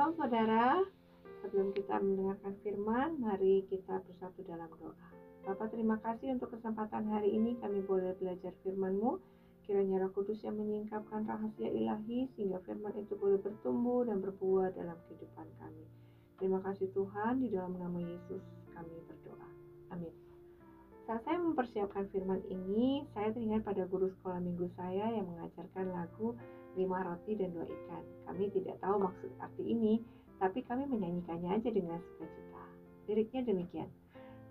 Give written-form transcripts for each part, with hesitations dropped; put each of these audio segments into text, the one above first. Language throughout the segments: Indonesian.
Shalom saudara, sebelum kita mendengarkan firman, mari kita bersatu dalam doa. Bapa, terima kasih untuk kesempatan hari ini kami boleh belajar firman-Mu. Kiranya Roh Kudus yang menyingkapkan rahasia ilahi sehingga firman itu boleh bertumbuh dan berbuah dalam kehidupan kami. Terima kasih Tuhan, di dalam nama Yesus kami berdoa. Amin. Saat saya mempersiapkan firman ini, saya teringat pada guru sekolah minggu saya yang mengajarkan lagu 5 roti dan 2 ikan. Kami tidak tahu maksud arti ini, tapi kami menyanyikannya aja dengan sukacita. Liriknya demikian.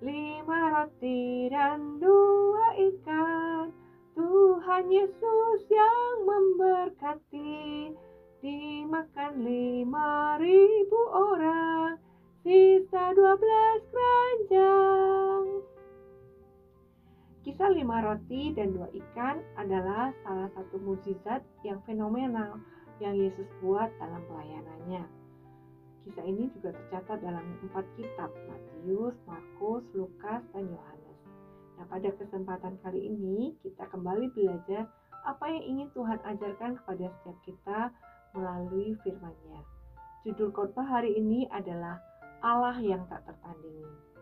5 roti dan 2 ikan, Tuhan Yesus yang memberkati. Dimakan 5.000 orang, sisa 12 keranjang. Kisah 5 roti dan 2 ikan adalah salah satu mukjizat yang fenomenal yang Yesus buat dalam pelayanannya. Kisah ini juga tercatat dalam 4 kitab, Matius, Markus, Lukas, dan Yohanes. Nah, pada kesempatan kali ini kita kembali belajar apa yang ingin Tuhan ajarkan kepada setiap kita melalui firman-Nya. Judul khotbah hari ini adalah Allah yang tak tertandingi.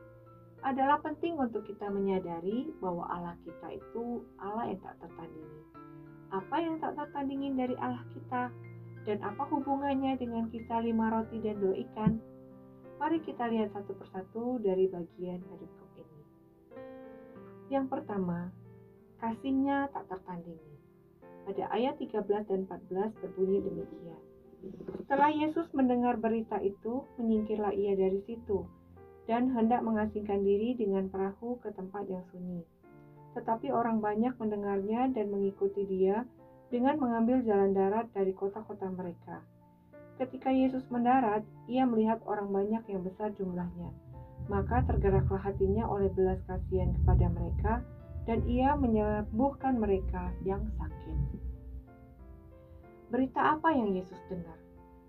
Adalah penting untuk kita menyadari bahwa Allah kita itu Allah yang tak tertandingi. Apa yang tak tertandingi dari Allah kita? Dan apa hubungannya dengan kisah 5 roti dan 2 ikan? Mari kita lihat satu persatu dari bagian berikut ini. Yang pertama, kasih-Nya tak tertandingi. Pada ayat 13 dan 14 berbunyi demikian. Setelah Yesus mendengar berita itu, menyingkirlah ia dari situ dan hendak mengasingkan diri dengan perahu ke tempat yang sunyi. Tetapi orang banyak mendengarnya dan mengikuti dia dengan mengambil jalan darat dari kota-kota mereka. Ketika Yesus mendarat, ia melihat orang banyak yang besar jumlahnya. Maka tergeraklah hatinya oleh belas kasihan kepada mereka, dan ia menyembuhkan mereka yang sakit. Berita apa yang Yesus dengar?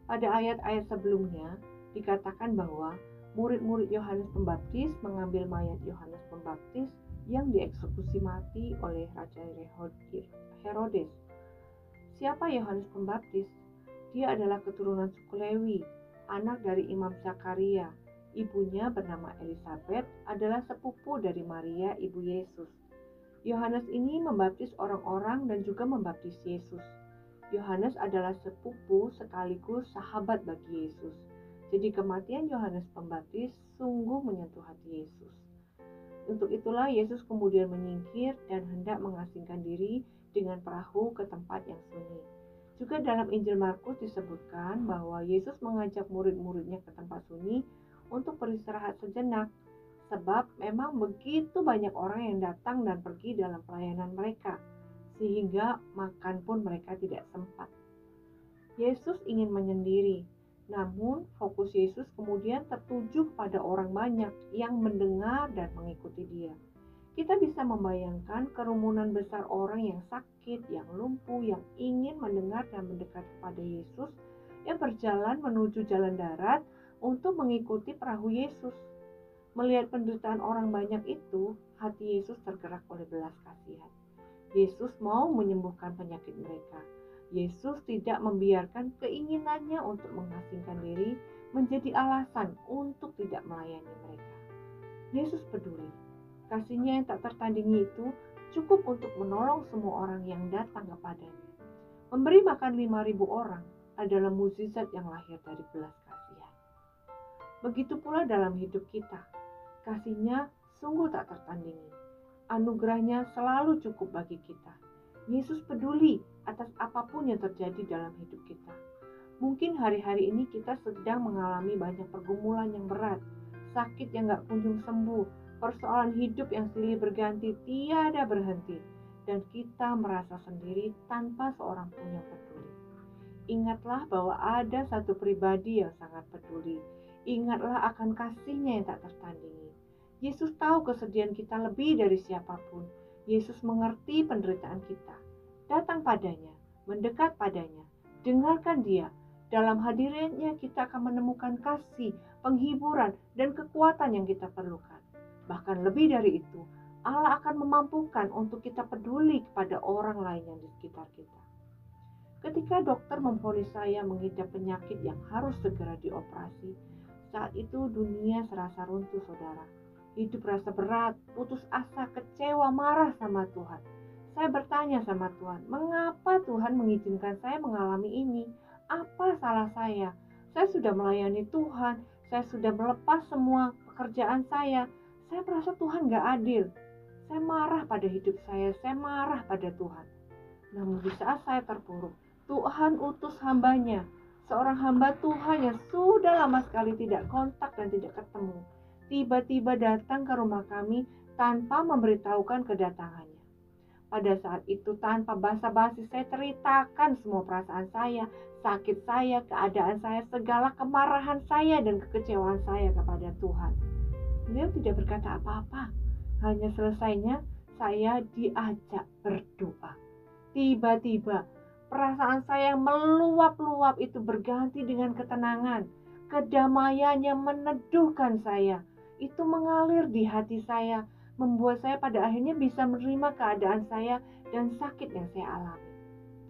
Pada ayat-ayat sebelumnya, dikatakan bahwa murid-murid Yohanes Pembaptis mengambil mayat Yohanes Pembaptis yang dieksekusi mati oleh Raja Herodes. Siapa Yohanes Pembaptis? Dia adalah keturunan suku Lewi, anak dari Imam Zakaria. Ibunya bernama Elisabet adalah sepupu dari Maria, ibu Yesus. Yohanes ini membaptis orang-orang dan juga membaptis Yesus. Yohanes adalah sepupu sekaligus sahabat bagi Yesus. Jadi kematian Yohanes Pembaptis sungguh menyentuh hati Yesus. Untuk itulah Yesus kemudian menyingkir dan hendak mengasingkan diri dengan perahu ke tempat yang sunyi. Juga dalam Injil Markus disebutkan bahwa Yesus mengajak murid-muridnya ke tempat sunyi untuk beristirahat sejenak. Sebab memang begitu banyak orang yang datang dan pergi dalam pelayanan mereka, sehingga makan pun mereka tidak sempat. Yesus ingin menyendiri. Namun, fokus Yesus kemudian tertuju pada orang banyak yang mendengar dan mengikuti dia. Kita bisa membayangkan kerumunan besar orang yang sakit, yang lumpuh, yang ingin mendengar dan mendekat kepada Yesus, yang berjalan menuju jalan darat untuk mengikuti perahu Yesus. Melihat penderitaan orang banyak itu, hati Yesus tergerak oleh belas kasihan. Yesus mau menyembuhkan penyakit mereka. Yesus tidak membiarkan keinginannya untuk mengasingkan diri menjadi alasan untuk tidak melayani mereka. Yesus peduli. Kasih-Nya yang tak tertandingi itu cukup untuk menolong semua orang yang datang kepadanya. Memberi makan 5.000 orang adalah mukjizat yang lahir dari belas kasihan. Begitu pula dalam hidup kita. Kasih-Nya sungguh tak tertandingi. Anugerah-Nya selalu cukup bagi kita. Yesus peduli atas apapun yang terjadi dalam hidup kita. Mungkin hari-hari ini kita sedang mengalami banyak pergumulan yang berat, sakit yang gak kunjung sembuh, persoalan hidup yang silih berganti tiada berhenti, dan kita merasa sendiri tanpa seorang pun yang peduli. Ingatlah bahwa ada satu pribadi yang sangat peduli. Ingatlah akan kasih-Nya yang tak tertandingi. Yesus tahu kesedihan kita lebih dari siapapun. Yesus mengerti penderitaan kita. Datang padanya, mendekat padanya, dengarkan dia. Dalam hadiratnya kita akan menemukan kasih, penghiburan, dan kekuatan yang kita perlukan. Bahkan lebih dari itu, Allah akan memampukan untuk kita peduli kepada orang lain yang di sekitar kita. Ketika dokter memvonis saya mengidap penyakit yang harus segera dioperasi, saat itu dunia serasa runtuh, saudara. Hidup rasa berat, putus asa, kecewa, marah sama Tuhan. Saya bertanya sama Tuhan, mengapa Tuhan mengizinkan saya mengalami ini? Apa salah saya? Saya sudah melayani Tuhan, saya sudah melepas semua pekerjaan saya. Saya merasa Tuhan gak adil. Saya marah pada hidup saya marah pada Tuhan. Namun di saat saya terpuruk, Tuhan utus hambanya, seorang hamba Tuhan yang sudah lama sekali tidak kontak dan tidak ketemu. Tiba-tiba datang ke rumah kami tanpa memberitahukan kedatangannya. Pada saat itu tanpa basa-basi saya ceritakan semua perasaan saya, sakit saya, keadaan saya, segala kemarahan saya dan kekecewaan saya kepada Tuhan. Beliau tidak berkata apa-apa, hanya selesainya saya diajak berdoa. Tiba-tiba perasaan saya yang meluap-luap itu berganti dengan ketenangan. Kedamaiannya meneduhkan saya. Itu mengalir di hati saya, membuat saya pada akhirnya bisa menerima keadaan saya dan sakit yang saya alami.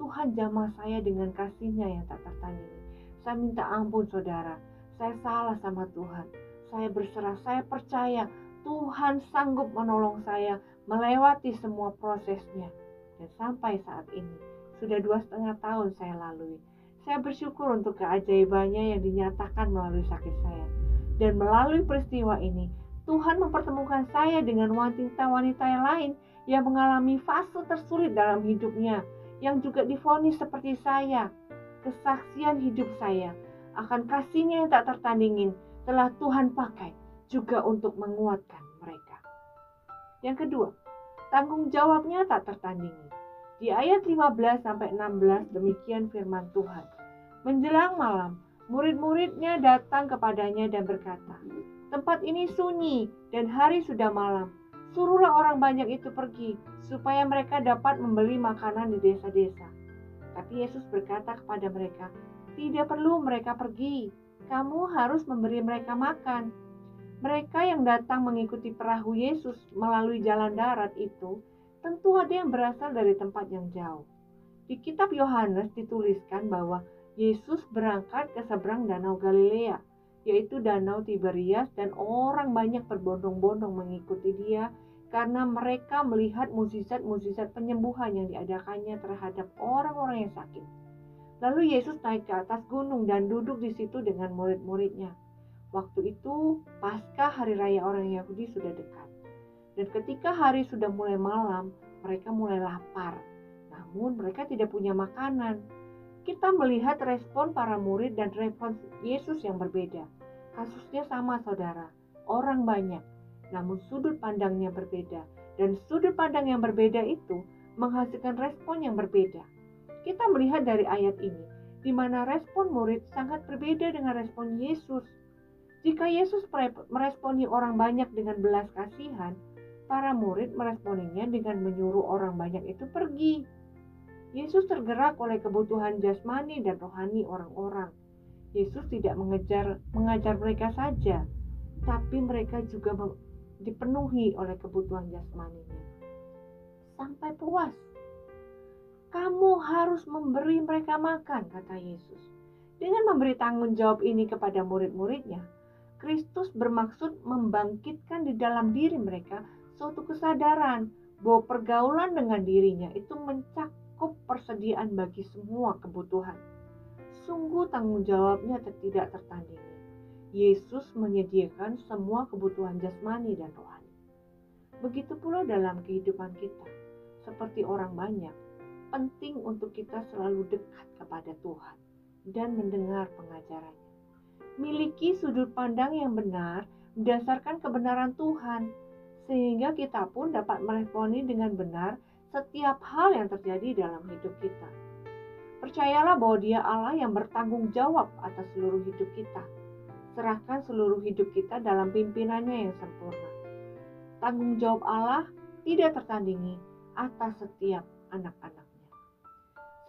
Tuhan jamah saya dengan kasih-Nya yang tak tertandingi. Saya minta ampun, saudara. Saya salah sama Tuhan. Saya berserah, saya percaya Tuhan sanggup menolong saya melewati semua prosesnya. Dan sampai saat ini, sudah 2,5 tahun saya lalui. Saya bersyukur untuk keajaibannya yang dinyatakan melalui sakit saya. Dan melalui peristiwa ini, Tuhan mempertemukan saya dengan wanita-wanita yang lain yang mengalami fase tersulit dalam hidupnya, yang juga divonis seperti saya. Kesaksian hidup saya akan kasih-Nya yang tak tertandingin telah Tuhan pakai juga untuk menguatkan mereka. Yang kedua, tanggung jawabnya tak tertandingi. Di ayat 15-16 demikian firman Tuhan. Menjelang malam, murid-muridnya datang kepadanya dan berkata, tempat ini sunyi dan hari sudah malam. Suruhlah orang banyak itu pergi, supaya mereka dapat membeli makanan di desa-desa. Tapi Yesus berkata kepada mereka, tidak perlu mereka pergi, kamu harus memberi mereka makan. Mereka yang datang mengikuti perahu Yesus melalui jalan darat itu, tentu ada yang berasal dari tempat yang jauh. Di kitab Yohanes dituliskan bahwa Yesus berangkat ke seberang danau Galilea, yaitu danau Tiberias, dan orang banyak berbondong-bondong mengikuti dia karena mereka melihat mukjizat-mukjizat penyembuhan yang diadakannya terhadap orang-orang yang sakit. Lalu Yesus naik ke atas gunung dan duduk di situ dengan murid-muridnya. Waktu itu Paskah, hari raya orang Yahudi, sudah dekat. Dan ketika hari sudah mulai malam, mereka mulai lapar. Namun mereka tidak punya makanan. Kita melihat respon para murid dan respon Yesus yang berbeda. Kasusnya sama, saudara. Orang banyak, namun sudut pandangnya berbeda. Dan sudut pandang yang berbeda itu menghasilkan respon yang berbeda. Kita melihat dari ayat ini, di mana respon murid sangat berbeda dengan respon Yesus. Jika Yesus meresponi orang banyak dengan belas kasihan, para murid meresponinya dengan menyuruh orang banyak itu pergi. Yesus tergerak oleh kebutuhan jasmani dan rohani orang-orang. Yesus tidak mengajar mereka saja, tapi mereka juga dipenuhi oleh kebutuhan jasmaninya. Sampai puas. Kamu harus memberi mereka makan, kata Yesus. Dengan memberi tanggung jawab ini kepada murid-muridnya, Kristus bermaksud membangkitkan di dalam diri mereka suatu kesadaran bahwa pergaulan dengan dirinya itu mencakup persediaan bagi semua kebutuhan. Sungguh tanggung jawabnya tidak tertandingi. Yesus menyediakan semua kebutuhan jasmani dan rohani. Begitu pula dalam kehidupan kita, seperti orang banyak, penting untuk kita selalu dekat kepada Tuhan dan mendengar pengajarannya. Miliki sudut pandang yang benar berdasarkan kebenaran Tuhan, sehingga kita pun dapat meresponi dengan benar setiap hal yang terjadi dalam hidup kita. Percayalah bahwa Dia Allah yang bertanggung jawab atas seluruh hidup kita. Serahkan seluruh hidup kita dalam pimpinannya yang sempurna. Tanggung jawab Allah tidak tertandingi atas setiap anak-anaknya.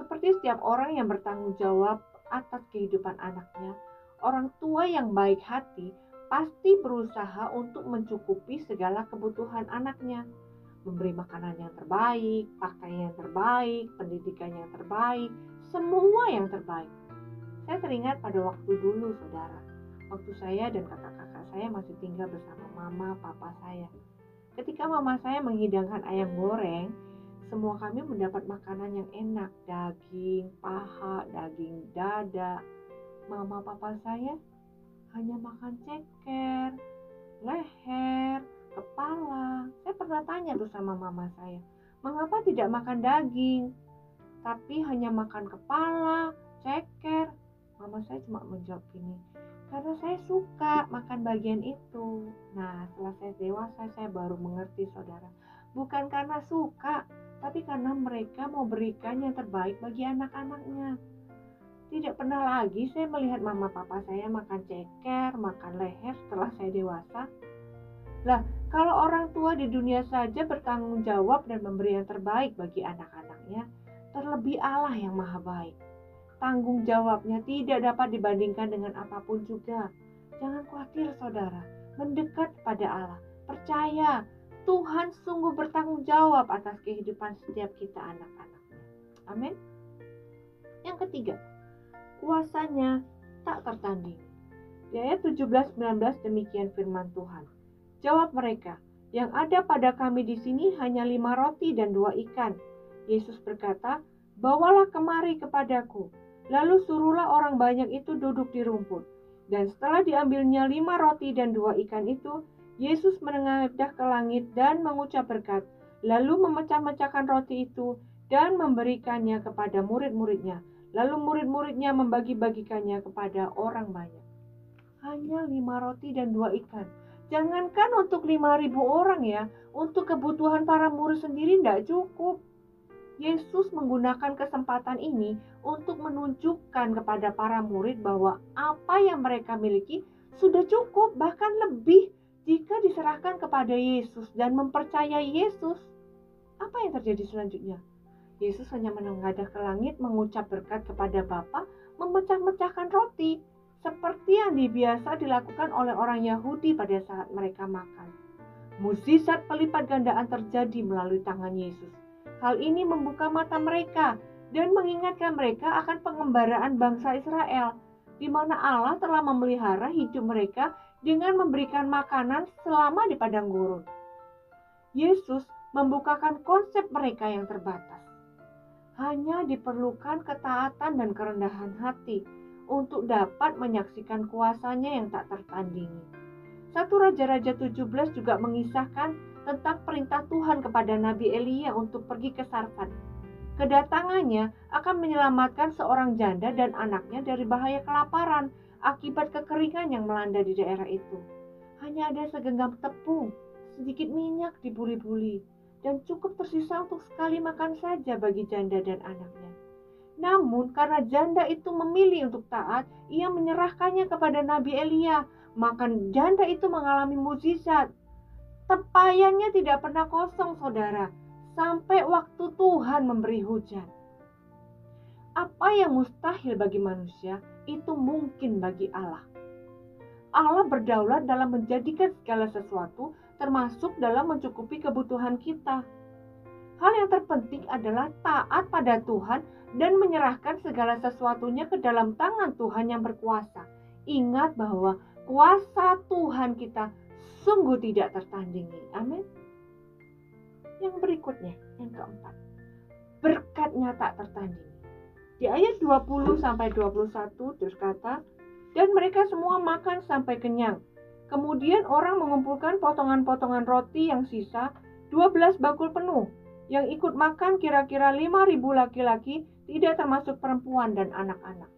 Seperti setiap orang yang bertanggung jawab atas kehidupan anaknya, orang tua yang baik hati pasti berusaha untuk mencukupi segala kebutuhan anaknya. Memberi makanan yang terbaik, pakaian yang terbaik, pendidikan yang terbaik, semua yang terbaik. Saya teringat pada waktu dulu, saudara. Waktu saya dan kakak-kakak saya masih tinggal bersama mama, papa saya. Ketika mama saya menghidangkan ayam goreng, semua kami mendapat makanan yang enak. Daging paha, daging dada. Mama papa saya hanya makan ceker, leher, kepala. Saya pernah tanya tuh sama mama saya, mengapa tidak makan daging, tapi hanya makan kepala, ceker? Mama saya cuma menjawab gini, karena saya suka makan bagian itu. Nah, setelah saya dewasa, saya baru mengerti, saudara. Bukan karena suka, tapi karena mereka mau berikan yang terbaik bagi anak-anaknya. Tidak pernah lagi saya melihat mama papa saya makan ceker, makan leher setelah saya dewasa. Lah, kalau orang tua di dunia saja bertanggung jawab dan memberi yang terbaik bagi anak-anaknya, terlebih Allah yang maha baik. Tanggung jawabnya tidak dapat dibandingkan dengan apapun juga. Jangan khawatir, saudara. Mendekat pada Allah. Percaya, Tuhan sungguh bertanggung jawab atas kehidupan setiap kita anak-anaknya. Amin. Yang ketiga, kuasanya tak tertanding. Di ayat 17-19 demikian firman Tuhan. Jawab mereka, yang ada pada kami di sini hanya 5 roti dan 2 ikan. Yesus berkata, bawalah kemari kepadaku. Lalu suruhlah orang banyak itu duduk di rumput. Dan setelah diambilnya 5 roti dan 2 ikan itu, Yesus menengadah ke langit dan mengucap berkat. Lalu memecah-mecahkan roti itu dan memberikannya kepada murid-muridnya. Lalu murid-muridnya membagi-bagikannya kepada orang banyak. Hanya 5 roti dan 2 ikan. Jangankan untuk 5.000 orang ya, untuk kebutuhan para murid sendiri tidak cukup. Yesus menggunakan kesempatan ini untuk menunjukkan kepada para murid bahwa apa yang mereka miliki sudah cukup, bahkan lebih jika diserahkan kepada Yesus dan mempercayai Yesus. Apa yang terjadi selanjutnya? Yesus hanya menengadah ke langit, mengucap berkat kepada Bapa, memecah-mecahkan roti, seperti yang biasa dilakukan oleh orang Yahudi pada saat mereka makan. Mukjizat pelipat gandaan terjadi melalui tangan Yesus. Hal ini membuka mata mereka dan mengingatkan mereka akan pengembaraan bangsa Israel, di mana Allah telah memelihara hidup mereka dengan memberikan makanan selama di padang gurun. Yesus membukakan konsep mereka yang terbatas. Hanya diperlukan ketaatan dan kerendahan hati untuk dapat menyaksikan kuasanya yang tak tertandingi. 1 Raja-Raja 17 juga mengisahkan tentang perintah Tuhan kepada Nabi Elia untuk pergi ke Sarfat. Kedatangannya akan menyelamatkan seorang janda dan anaknya dari bahaya kelaparan akibat kekeringan yang melanda di daerah itu. Hanya ada segenggam tepung, sedikit minyak di buli-buli, dan cukup tersisa untuk sekali makan saja bagi janda dan anaknya. Namun karena janda itu memilih untuk taat, ia menyerahkannya kepada Nabi Elia, maka janda itu mengalami mukjizat. Tempayannya tidak pernah kosong, saudara, sampai waktu Tuhan memberi hujan. Apa yang mustahil bagi manusia, itu mungkin bagi Allah. Allah berdaulat dalam menjadikan segala sesuatu, termasuk dalam mencukupi kebutuhan kita. Hal yang terpenting adalah taat pada Tuhan dan menyerahkan segala sesuatunya ke dalam tangan Tuhan yang berkuasa. Ingat bahwa kuasa Tuhan kita sungguh tidak tertandingi. Amin. Yang berikutnya, yang keempat, berkatnya tak tertandingi. Di ayat 20-21 berkata, dan mereka semua makan sampai kenyang. Kemudian orang mengumpulkan potongan-potongan roti yang sisa, 12 bakul penuh. Yang ikut makan kira-kira 5.000 laki-laki, tidak termasuk perempuan dan anak-anak.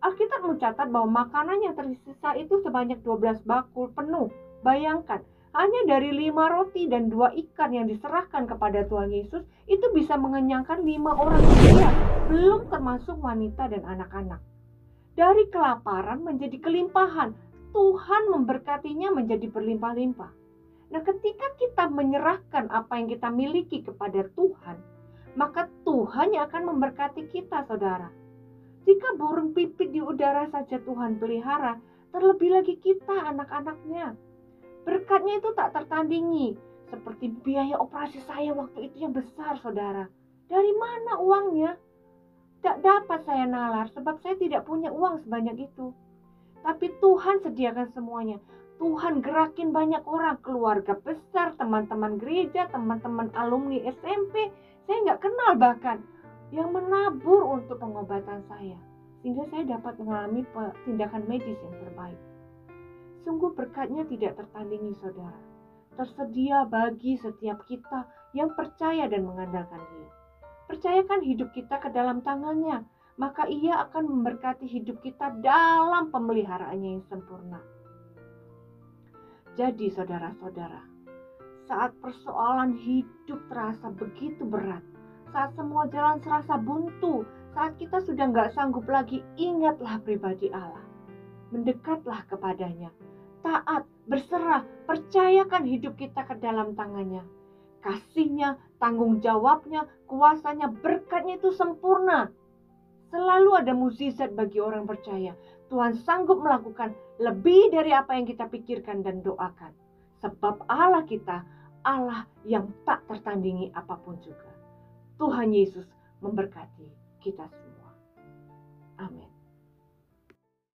Alkitab mencatat bahwa makanan yang tersisa itu sebanyak 12 bakul penuh. Bayangkan, hanya dari 5 roti dan 2 ikan yang diserahkan kepada Tuhan Yesus itu bisa mengenyangkan 5 orang saja, belum termasuk wanita dan anak-anak. Dari kelaparan menjadi kelimpahan, Tuhan memberkatinya menjadi berlimpah-limpah. Nah, ketika kita menyerahkan apa yang kita miliki kepada Tuhan, maka Tuhan yang akan memberkati kita, saudara. Jika burung pipit di udara saja Tuhan pelihara, terlebih lagi kita anak-anaknya. Berkatnya itu tak tertandingi, seperti biaya operasi saya waktu itu yang besar, saudara. Dari mana uangnya? Tidak dapat saya nalar sebab saya tidak punya uang sebanyak itu. Tapi Tuhan sediakan semuanya. Tuhan gerakin banyak orang, keluarga besar, teman-teman gereja, teman-teman alumni SMP. Saya nggak kenal bahkan, yang menabur untuk pengobatan saya. Sehingga saya dapat mengalami tindakan medis yang terbaik. Sungguh berkatnya tidak tertandingi, saudara. Tersedia bagi setiap kita yang percaya dan mengandalkan Dia. Percayakan hidup kita ke dalam tangannya, maka Ia akan memberkati hidup kita dalam pemeliharaannya yang sempurna. Jadi saudara-saudara, saat persoalan hidup terasa begitu berat, saat semua jalan serasa buntu, saat kita sudah gak sanggup lagi, ingatlah pribadi Allah. Mendekatlah kepadanya, taat, berserah, percayakan hidup kita ke dalam tangannya. Kasihnya, tanggung jawabnya, kuasanya, berkatnya itu sempurna. Selalu ada mukjizat bagi orang percaya. Tuhan sanggup melakukan lebih dari apa yang kita pikirkan dan doakan. Sebab Allah kita, Allah yang tak tertandingi apapun juga. Tuhan Yesus memberkati kita semua. Amin.